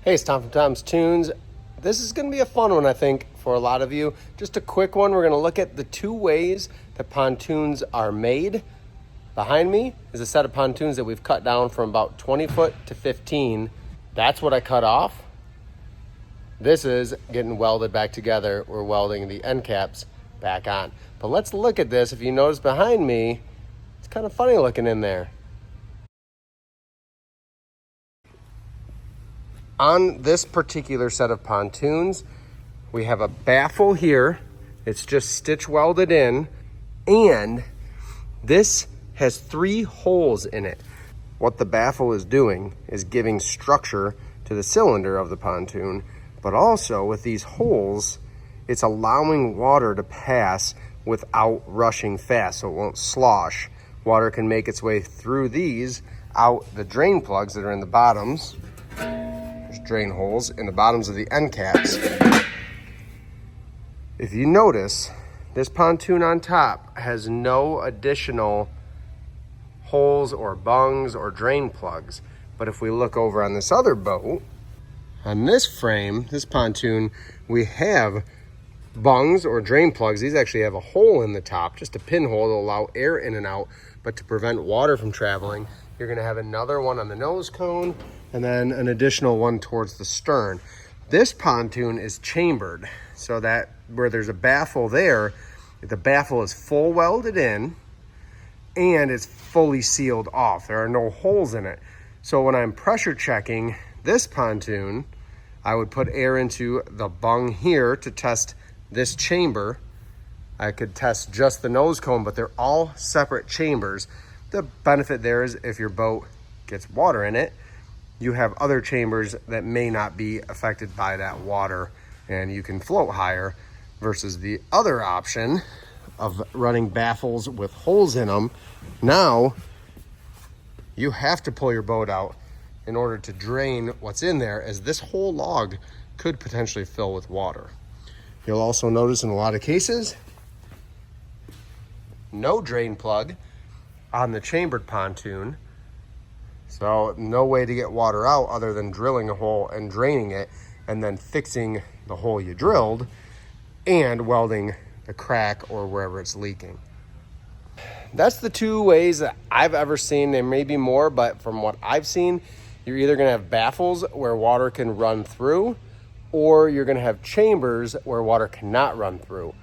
Hey, it's Tom from Tom's Toons. This is going to be a fun one, I think, for a lot of you. Just a quick one. We're going to look at the two ways that pontoons are made. Behind me is a set of pontoons that we've cut down from about 20 foot to 15. That's what I cut off. This is getting welded back together. We're welding the end caps back on. But let's look at this. If you notice behind me, it's kind of funny looking in there. On this particular set of pontoons, we have a baffle here. It's just stitch welded in, and this has 3 holes in it. What the baffle is doing is giving structure to the cylinder of the pontoon, but also with these holes, it's allowing water to pass without rushing fast, so it won't slosh. Water can make its way through these out the drain plugs that are in the bottoms. Drain holes in the bottoms of the end caps. If you notice, this pontoon on top has no additional holes or bungs or drain plugs. But if we look over on this other boat, on this frame, this pontoon, we have bungs or drain plugs. These actually have a hole in the top, just a pinhole to allow air in and out, but to prevent water from traveling. You're gonna have another one on the nose cone and then an additional one towards the stern. This pontoon is chambered so that where there's a baffle there, the baffle is full welded in and it's fully sealed off. There are no holes in it. So when I'm pressure checking this pontoon, I would put air into the bung here to test this chamber. I could test just the nose cone, but they're all separate chambers. The benefit there is if your boat gets water in it, you have other chambers that may not be affected by that water and you can float higher, versus the other option of running baffles with holes in them. Now you have to pull your boat out in order to drain what's in there, as this whole log could potentially fill with water. You'll also notice in a lot of cases, no drain plug on the chambered pontoon. So no way to get water out other than drilling a hole and draining it and then fixing the hole you drilled and welding the crack or wherever it's leaking. That's the two ways that I've ever seen. There may be more, but from what I've seen, you're either gonna have baffles where water can run through, or you're gonna have chambers where water cannot run through.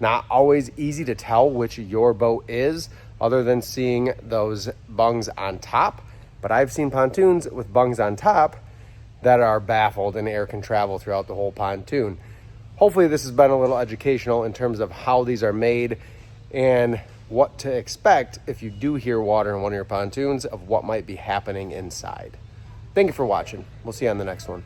Not always easy to tell which your boat is, other than seeing those bungs on top. But I've seen pontoons with bungs on top that are baffled and air can travel throughout the whole pontoon. Hopefully this has been a little educational in terms of how these are made and what to expect if you do hear water in one of your pontoons, of what might be happening inside. Thank you for watching. We'll see you on the next one.